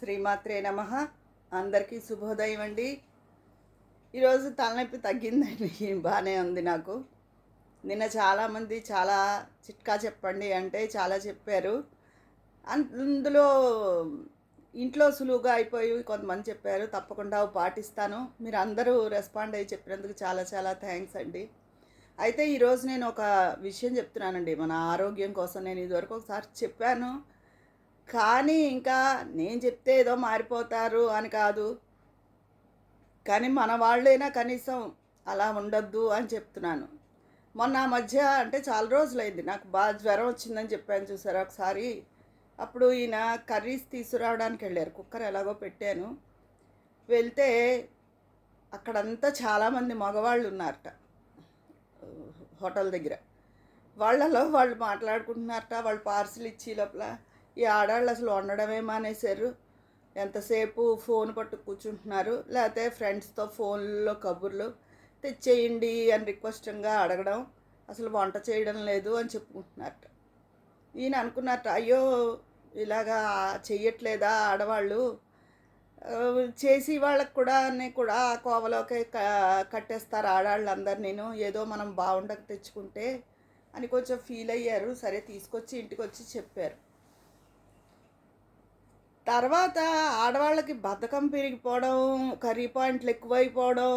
శ్రీమాత్రే నమః. అందరికీ శుభోదయం అండి. ఈరోజు తలనొప్పి తగ్గిందండి. బాగానే ఉంది నాకు. నిన్న చాలామంది చాలా చిట్కా చెప్పండి అంటే చాలా చెప్పారు. అందులో ఇంట్లో సులువుగా అయిపోయి కొంతమంది చెప్పారు. తప్పకుండా అవి పాటిస్తాను. మీరందరూ రెస్పాండ్ అయ్యి చెప్పినందుకు చాలా చాలా థ్యాంక్స్ అండి. అయితే ఈరోజు నేను ఒక విషయం చెప్తున్నానండి. మన ఆరోగ్యం కోసం నేను ఇదివరకు ఒకసారి చెప్పాను. కానీ ఇంకా నేను చెప్తే ఏదో మారిపోతారు అని కాదు. కానీ మన వాళ్ళైనా కనీసం అలా ఉండొద్దు అని చెప్తున్నాను. మొన్న ఆ మధ్య అంటే చాలా రోజులైంది. నాకు బాగా జ్వరం వచ్చిందని చెప్పాను చూసారా ఒకసారి. అప్పుడు ఈయన కర్రీస్ తీసుకురావడానికి వెళ్ళారు. కుక్కర్ ఎలాగో పెట్టాను. వెళ్తే అక్కడంతా చాలామంది మగవాళ్ళు ఉన్నారట హోటల్ దగ్గర. వాళ్ళలో వాళ్ళు మాట్లాడుకుంటున్నారట. వాళ్ళు పార్సిల్ ఇచ్చి లోపల ఈ ఆడాళ్ళు అసలు వండడమే మానేశారు. ఎంతసేపు ఫోన్ పట్టు కూర్చుంటున్నారు. లేకపోతే ఫ్రెండ్స్తో ఫోన్లో కబుర్లు తెచ్చేయండి అని రిక్వెస్టింగ్గా అడగడం. అసలు వంట చేయడం లేదు అని చెప్పుకుంటున్నారట. ఈయన అనుకున్నట్ట అయ్యో ఇలాగా చెయ్యట్లేదా ఆడవాళ్ళు, చేసి వాళ్ళకి కూడా అన్నీ కూడా ఆ కోవలోకి కట్టేస్తారు ఆడాళ్ళందరినీను, ఏదో మనం బాగుండక తెచ్చుకుంటే అని కొంచెం ఫీల్ అయ్యారు. సరే తీసుకొచ్చి ఇంటికి వచ్చి చెప్పారు. తర్వాత ఆడవాళ్ళకి బద్ధకం పెరిగిపోవడం, కర్రీ పాయింట్లు ఎక్కువైపోవడం,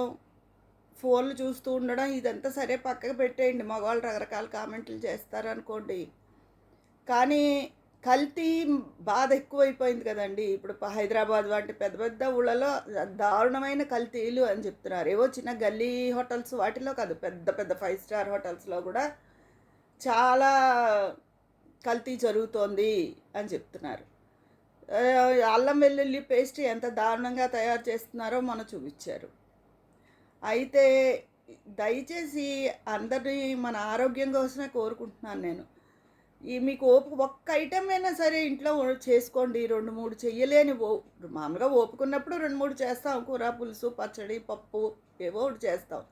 ఫోన్లు చూస్తూ ఉండడం ఇదంతా సరే పక్కకు పెట్టేయండి. మగవాళ్ళు రకరకాల కామెంట్లు చేస్తారనుకోండి. కానీ కల్తీ బాధ ఎక్కువైపోయింది కదండి. ఇప్పుడు హైదరాబాద్ వంటి పెద్ద పెద్ద ఊళ్ళలో దారుణమైన కల్తీలు అని చెప్తున్నారు. ఏవో చిన్న గల్లీ హోటల్స్ వాటిలో కాదు, పెద్ద పెద్ద 5 స్టార్ హోటల్స్లో కూడా చాలా కల్తీ జరుగుతోంది అని చెప్తున్నారు. అల్లం వెల్లుల్లి పేస్ట్ ఎంత దారుణంగా తయారు చేస్తున్నారో మనం చూపించారు. అయితే దయచేసి అందరినీ మన ఆరోగ్యం కోసమే కోరుకుంటున్నాను నేను. మీకు ఒక్క ఐటెం అయినా సరే ఇంట్లో చేసుకోండి. 2, 3 చెయ్యలేని మామూలుగా ఓపుకున్నప్పుడు 2, 3 చేస్తాం. కూర, పులుసు, పచ్చడి, పప్పు ఏవో ఒకటి చేస్తాం.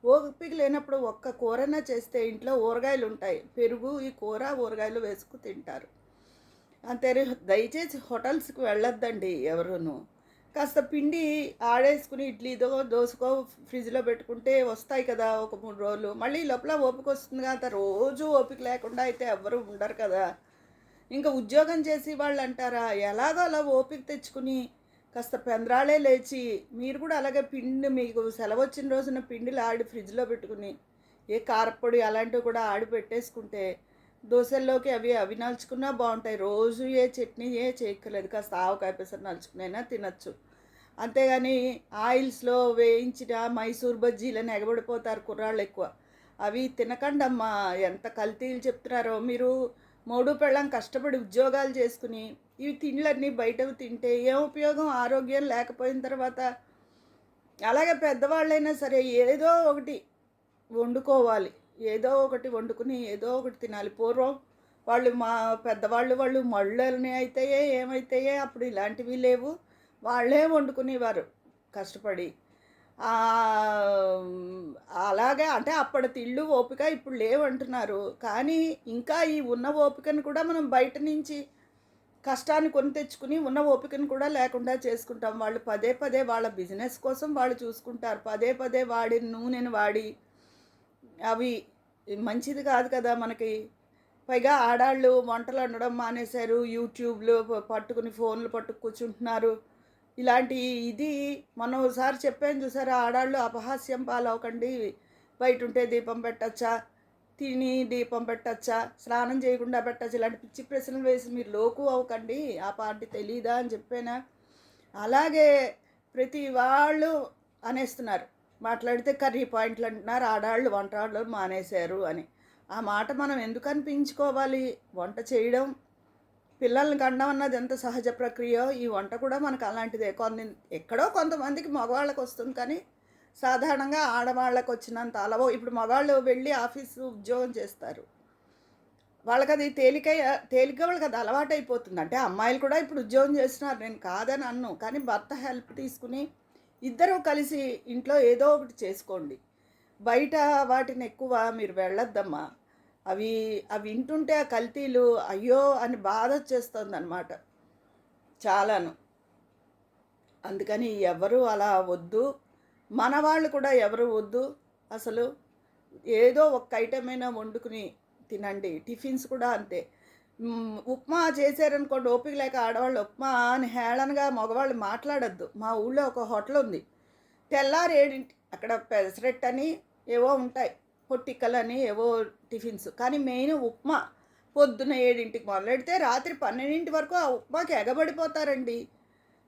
ఓపిక లేనప్పుడు ఒక్క కూరైనా చేస్తే ఇంట్లో ఊరగాయలు ఉంటాయి. పెరుగు, ఈ కూర, ఊరగాయలు వేసుకు తింటారు. అంతే. దయచేసి హోటల్స్కి వెళ్ళొద్దండి ఎవరును. కాస్త పిండి ఆడేసుకుని ఇడ్లీదో దోసకో ఫ్రిడ్జ్లో పెట్టుకుంటే వస్తాయి కదా ఒక 3 రోజులు. మళ్ళీ లోపల ఓపిక వస్తుంది కదా. రోజు ఓపిక లేకుండా అయితే ఎవ్వరూ ఉండరు కదా. ఇంకా ఉద్యోగం చేసి వాళ్ళు అంటారా, ఎలాగో అలా ఓపిక తెచ్చుకుని కాస్త పెందరాళే లేచి మీరు కూడా అలాగే పిండి, మీకు సెలవు వచ్చిన రోజున పిండిలు ఆడి ఫ్రిడ్జ్లో పెట్టుకుని ఏ కారపొడి అలాంటివి కూడా ఆడి పెట్టేసుకుంటే దోశల్లోకి అవి నలుచుకున్నా బాగుంటాయి. రోజు ఏ చట్నీ చేయక్కర్లేదు. కాస్త ఆవకాయ పెసర నలుచుకునైనా తినచ్చు. అంతేగాని ఆయిల్స్లో వేయించిన మైసూర్ బజ్జీలని ఎగబడిపోతారు కుర్రాళ్ళు ఎక్కువ. అవి తినకండి అమ్మా. ఎంత కల్తీలు చెప్తున్నారో. మీరు మూడు పెళ్ళం కష్టపడి ఉద్యోగాలు చేసుకుని ఇవి తిండ్లన్నీ బయటకు తింటే ఏం ఉపయోగం ఆరోగ్యం లేకపోయిన తర్వాత. అలాగే పెద్దవాళ్ళైనా సరే ఏదో ఒకటి వండుకోవాలి. ఏదో ఒకటి వండుకుని ఏదో ఒకటి తినాలి. పూర్వం వాళ్ళు మా పెద్దవాళ్ళు వాళ్ళు మళ్ళని అయితేయే ఏమైతాయే అప్పుడు ఇలాంటివి లేవు. వాళ్ళే వండుకునేవారు కష్టపడి. అలాగే అంటే అప్పటి తిళ్ళు ఓపిక ఇప్పుడు లేవంటున్నారు. కానీ ఇంకా ఈ ఉన్న ఓపికను కూడా మనం బయట నుంచి కష్టాన్ని కొని తెచ్చుకుని ఉన్న ఓపికను కూడా లేకుండా చేసుకుంటాం. వాళ్ళు పదే పదే వాళ్ళ బిజినెస్ కోసం వాళ్ళు చూసుకుంటారు. పదే పదే వాడిన నూనెను వాడి అవి మంచిది కాదు కదా మనకి. పైగా ఆడాళ్ళు వంటలు వండడం మానేశారు. యూట్యూబ్లో పట్టుకుని ఫోన్లు పట్టుకు కూర్చుంటున్నారు. ఇలాంటి ఇది మనం ఒకసారి చెప్పాను చూసారా, ఆడాళ్ళు అపహాస్యం పాలవకండి. బయట ఉంటే దీపం పెట్టచ్చా, తిని దీపం పెట్టచ్చా, స్నానం చేయకుండా పెట్టచ్చా, ఇలాంటి పిచ్చి ప్రశ్నలు వేసి మీరు లోకు అవ్వకండి. ఆ పార్టీ తెలీదా అని చెప్పానా. అలాగే ప్రతి వాళ్ళు అనేస్తున్నారు. మాట్లాడితే కర్రీ పాయింట్లు అంటున్నారు, ఆడాళ్ళు వంటలు మానేశారు అని. ఆ మాట మనం ఎందుకు అనిపించుకోవాలి? వంట చేయడం, పిల్లల్ని కనడం అన్నది ఎంత సహజ ప్రక్రియో ఈ వంట కూడా మనకు అలాంటిదే. ఎక్కడో కొంతమందికి మగవాళ్ళకి వస్తుంది, కానీ సాధారణంగా ఆడవాళ్ళకు వచ్చినంత అలవో. ఇప్పుడు మగవాళ్ళు వెళ్ళి ఆఫీసు ఉద్యోగం చేస్తారు, వాళ్ళకి అది తేలిగ్గా వాళ్ళకి అది అలవాటు అయిపోతుంది. అంటే అమ్మాయిలు కూడా ఇప్పుడు ఉద్యోగం చేస్తున్నారు, నేను కాదని అన్ను. కానీ భర్త హెల్ప్ తీసుకుని ఇద్దరూ కలిసి ఇంట్లో ఏదో ఒకటి చేసుకోండి. బయట వాటిని ఎక్కువ మీరు వెళ్ళొద్దమ్మా. అవి అవి వింటుంటే ఆ కల్తీలు అయ్యో అని బాధ వచ్చేస్తుంది అన్నమాట చాలాను. అందుకని ఎవరు అలా వద్దు. మన వాళ్ళు కూడా ఎవరు వద్దు. అసలు ఏదో ఒక్క ఐటమైనా వండుకుని తినండి. టిఫిన్స్ కూడా అంతే. ఉప్మా చేశారనుకోండి, ఓపిక లేక ఆడవాళ్ళు ఉప్మా అని హేళనగా మగవాళ్ళు మాట్లాడొద్దు. మా ఊళ్ళో ఒక హోటల్ ఉంది. తెల్లారి 7 అక్కడ పెసరట్టని ఏవో ఉంటాయి. పొట్టిక్కలని ఏవో టిఫిన్స్. కానీ మెయిన్ ఉప్మా. పొద్దున్న 7కి మొదలెడితే రాత్రి 12 వరకు ఆ ఉప్మాకి ఎగబడిపోతారండి.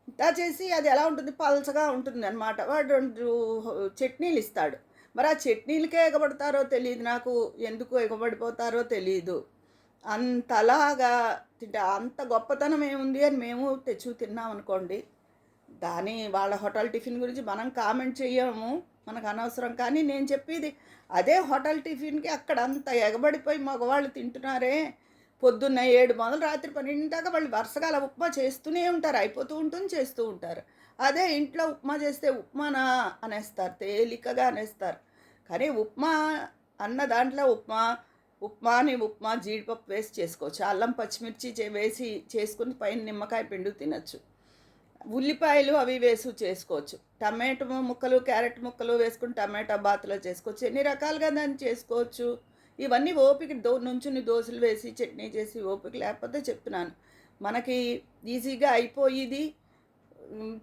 ఇంతా చేసి అది ఎలా ఉంటుంది, పలచగా ఉంటుందనమాట. వాడు 2 చట్నీలు ఇస్తాడు. మరి ఆ చట్నీలకే ఎగబడతారో తెలీదు నాకు. ఎందుకు ఎగబడిపోతారో తెలీదు. అంతలాగా తింటే అంత గొప్పతనం ఏముంది అని మేము తెచ్చి తిన్నామనుకోండి. వాళ్ళ హోటల్ టిఫిన్ గురించి మనం కామెంట్ చెయ్యము. మనకు అనవసరం. కానీ నేను చెప్పేది అదే హోటల్ టిఫిన్‌కి అక్కడ అంత ఎగబడిపోయి మగవాళ్ళు తింటున్నారే. పొద్దున్న 7 మొదలు రాత్రి 12 దాకా వాళ్ళు వరుసగా అలా ఉప్మా చేస్తూనే ఉంటారు. అయిపోతూ ఉంటుంది, చేస్తూ ఉంటారు. అదే ఇంట్లో ఉప్మా చేస్తే ఉప్మానా అనేస్తారు. తేలికగా అనేస్తారు. కానీ ఉప్మా అన్న దాంట్లో ఉప్మా జీడిపప్పు వేసి చేసుకోవచ్చు. అల్లం పచ్చిమిర్చి వేసి చేసుకుని పైన నిమ్మకాయ పిండి తినొచ్చు. ఉల్లిపాయలు అవి వేసి చేసుకోవచ్చు. టమాటో ముక్కలు, క్యారెట్ ముక్కలు వేసుకుని టమాటా బాత్లో చేసుకోవచ్చు. ఎన్ని రకాలుగా దాన్ని చేసుకోవచ్చు. ఇవన్నీ ఓపిక నుంచుని దోశలు వేసి చట్నీ చేసి ఓపిక లేకపోతే చెప్తున్నాను. మనకి ఈజీగా అయిపోయేది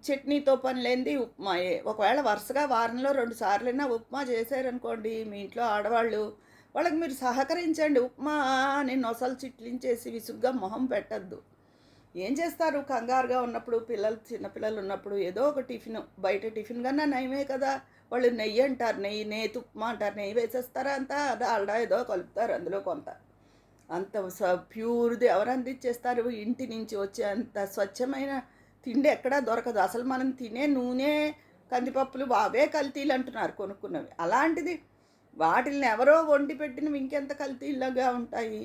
చట్నీతో పని లేనిది ఉప్మాయే. ఒకవేళ వరుసగా వారంలో 2 సార్లైనా ఉప్మా చేశారనుకోండి మీ ఇంట్లో ఆడవాళ్ళు, వాళ్ళకి మీరు సహకరించండి. ఉప్మా అని నొసలు చిట్లించేసి విసుగ్గా మొహం పెట్టద్దు. ఏం చేస్తారు కంగారుగా ఉన్నప్పుడు, చిన్నపిల్లలు ఉన్నప్పుడు ఏదో ఒక టిఫిన్, బయట టిఫిన్ కన్నా నయమే కదా. వాళ్ళు నెయ్యి అంటారు, నేతి ఉప్మా అంటారు. నెయ్యి వేసేస్తారా అంతా డాల్డా ఏదో కలుపుతారు అందులో కొంత. అంత ప్యూర్ది ఎవరు అందించేస్తారు. ఇంటి నుంచి వచ్చే అంత స్వచ్ఛమైన తిండి ఎక్కడా దొరకదు. అసలు మనం తినే నూనె, కందిపప్పులు అవే కల్తీలు అంటున్నారు కొనుక్కున్నవి. అలాంటిది వాటిల్ని ఎవరో వండి పెట్టినవి ఇంకెంత కల్తీలాగా ఉంటాయి.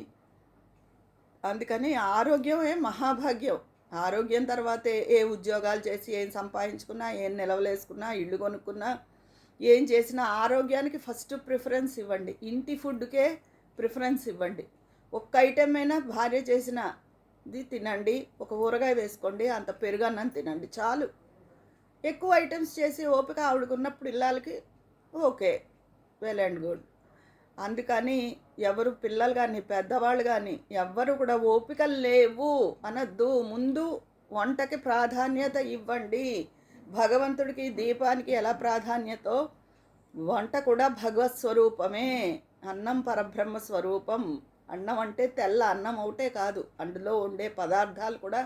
అందుకని ఆరోగ్యమే మహాభాగ్యం. ఆరోగ్యం తర్వాతే ఏ ఉద్యోగాలు చేసి ఏం సంపాదించుకున్నా, ఏం నిలవలేసుకున్నా, ఇల్లు కొనుక్కున్నా, ఏం చేసినా ఆరోగ్యానికి ఫస్ట్ ప్రిఫరెన్స్ ఇవ్వండి. ఇంటి ఫుడ్కే ప్రిఫరెన్స్ ఇవ్వండి. ఒక్క ఐటెం అయినా భార్య చేసినది తినండి. ఒక ఊరగాయ వేసుకోండి, అంత పెరుగన్నం తినండి చాలు. ఎక్కువ ఐటమ్స్ చేసి ఓపిక ఆవిడకున్నప్పుడు ఇల్లాలకి ఓకే, వెల్ అండ్ గుడ్. అందుకని ఎవరు పిల్లలు కానీ పెద్దవాళ్ళు కానీ ఎవ్వరు కూడా ఓపికలు లేవు అనద్దు. ముందు వంటకి ప్రాధాన్యత ఇవ్వండి. భగవంతుడికి దీపానికి ఎలా ప్రాధాన్యతో వంట కూడా భగవత్ స్వరూపమే. అన్నం పరబ్రహ్మ స్వరూపం. అన్నం అంటే తెల్ల అన్నం ఒకటే కాదు, అందులో ఉండే పదార్థాలు కూడా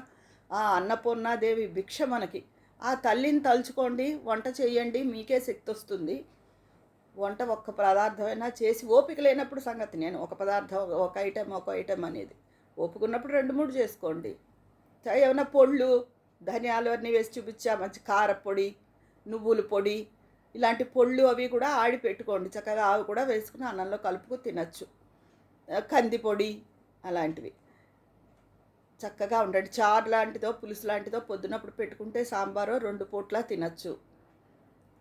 ఆ అన్నపూర్ణాదేవి భిక్ష మనకి. ఆ తల్లిని తలుచుకోండి, వంట చేయండి, మీకే శక్తి వస్తుంది. వంట ఒక్క పదార్థమైనా చేసి ఓపిక లేనప్పుడు సంగతి. నేను ఒక పదార్థం ఒక ఐటెం అనేది ఓపుకున్నప్పుడు 2-3 చేసుకోండి. ఏమైనా పొళ్ళు ధనియాలు అన్నీ వేసి చూపించా, మంచి కారపొడి, నువ్వుల పొడి, ఇలాంటి పొళ్ళు అవి కూడా ఆడి పెట్టుకోండి. చక్కగా అవి కూడా వేసుకుని అన్నంలో కలుపుకు తినచ్చు. కందిపొడి అలాంటివి చక్కగా ఉండండి. చారు లాంటిదో పులుసు లాంటిదో పొద్దునప్పుడు పెట్టుకుంటే సాంబారో 2 పూట్లా తినచ్చు.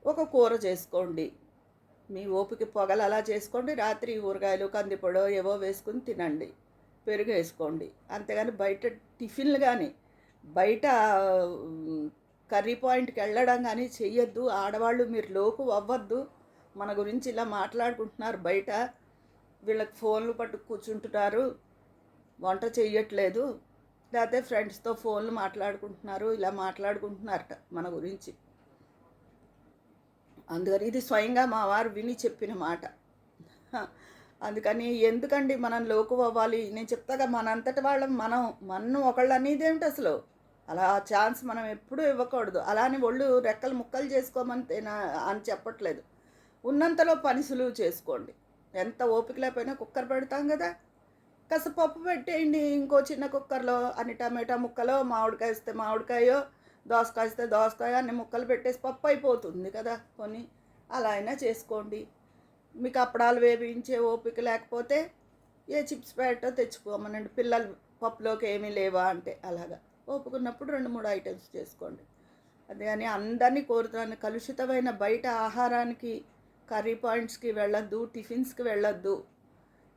ఒక కూర చేసుకోండి. మీ ఓపిక పొగలు అలా చేసుకోండి. రాత్రి ఊరగాయలు కందిపొడో ఏవో వేసుకుని తినండి. పెరుగు వేసుకోండి. అంతేగాని బయట టిఫిన్లు కానీ బయట కర్రీ పాయింట్కి వెళ్ళడం కానీ చెయ్యొద్దు. ఆడవాళ్ళు మీరు లోకు అవ్వద్దు. మన గురించి ఇలా మాట్లాడుకుంటున్నారు బయట. వీళ్ళకి ఫోన్లు పట్టు కూర్చుంటున్నారు, వంట చెయ్యట్లేదు, లేకపోతే ఫ్రెండ్స్తో ఫోన్లు మాట్లాడుకుంటున్నారు, ఇలా మాట్లాడుకుంటున్నారట మన గురించి. అందుకని ఇది స్వయంగా మా వారు విని చెప్పిన మాట. అందుకని ఎందుకండి మనం లోకు అవ్వాలి. నేను చెప్తాగా మనంతటి వాళ్ళం మనం ఒకళ్ళు అనేది ఏమిటి అసలు. అలా ఛాన్స్ మనం ఎప్పుడూ ఇవ్వకూడదు. అలానే ఒళ్ళు రెక్కలు ముక్కలు చేసుకోమని అని చెప్పట్లేదు. ఉన్నంతలో పని సులువు చేసుకోండి. ఎంత ఓపిక లేకపోయినా కుక్కర్ పెడతాం కదా, కాస్త పప్పు పెట్టేయండి ఇంకో చిన్న కుక్కర్లో. అన్ని టమాటా ముక్కలో, మామిడికాయ ఇస్తే మామిడికాయో, దోసకాయ ఇస్తే దోసకాయ, అన్ని ముక్కలు పెట్టేసి పప్పు అయిపోతుంది కదా. కొని అలా అయినా చేసుకోండి. మీకు అప్పడాలు వేయించే ఓపిక లేకపోతే ఏ చిప్స్ ప్యాకెటో తెచ్చుకోమనండి. పిల్లలు పప్పులోకి ఏమీ లేవా అంటే అలాగా ఓపుకున్నప్పుడు 2-3 ఐటమ్స్ చేసుకోండి. అదే అని అందరినీ కోరుతున్నాను. కలుషితమైన బయట ఆహారానికి, కర్రీ పాయింట్స్కి వెళ్ళొద్దు, టిఫిన్స్కి వెళ్ళొద్దు.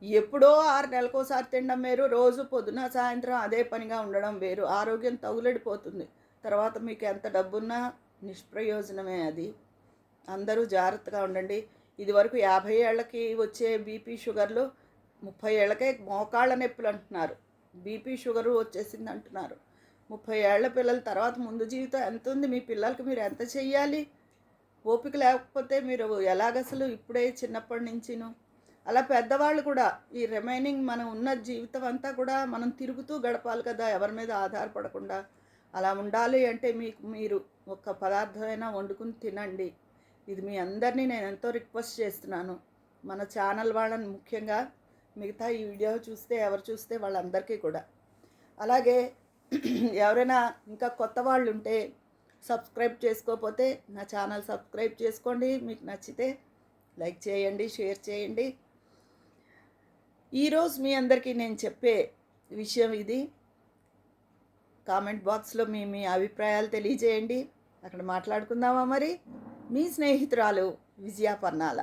ఎప్పుడో 6 నెలలకోసారి తినడం వేరు, రోజు పొద్దున సాయంత్రం అదే పనిగా ఉండడం వేరు. ఆరోగ్యం తగులడిపోతుంది. తర్వాత మీకు ఎంత డబ్బున్నా నిష్ప్రయోజనమే అది. అందరూ జాగ్రత్తగా ఉండండి. ఇదివరకు 50 ఏళ్ళకి వచ్చే బీపీ షుగర్లు 30 ఏళ్ళకే మోకాళ్ళ నొప్పులు అంటున్నారు. బీపీ షుగరు వచ్చేసింది అంటున్నారు. 30 ఏళ్ల పిల్లల తర్వాత ముందు జీవితం ఎంత ఉంది? మీ పిల్లలకి మీరు ఎంత చెయ్యాలి? ఓపిక లేకపోతే మీరు ఎలాగసలు ఇప్పుడే చిన్నప్పటి నుంచిను. అలా పెద్దవాళ్ళు కూడా ఈ రిమైనింగ్ మనం ఉన్న జీవితం అంతా కూడా మనం తిరుగుతూ గడపాలి కదా, ఎవరి మీద ఆధారపడకుండా. అలా ఉండాలి అంటే మీకు మీరు ఒక్క పదార్థమైనా వండుకుని తినండి. ఇది మీ అందరినీ నేను ఎంతో రిక్వెస్ట్ చేస్తున్నాను. మన ఛానల్ వాళ్ళని ముఖ్యంగా, మిగతా ఈ వీడియో చూస్తే ఎవరు చూస్తే వాళ్ళందరికీ కూడా. అలాగే ఎవరైనా ఇంకా కొత్త వాళ్ళు ఉంటే సబ్స్క్రైబ్ చేసుకోకపోతే నా ఛానల్ సబ్స్క్రైబ్ చేసుకోండి. మీకు నచ్చితే లైక్ చేయండి, షేర్ చేయండి. ఈరోజు మీ అందరికీ నేను చెప్పే విషయం ఇది. కామెంట్ బాక్స్లో మీ మీ అభిప్రాయాలు తెలియజేయండి. అక్కడ మాట్లాడుకుందామా మరి? మీ స్నేహితురాలు విజయ పన్నాల.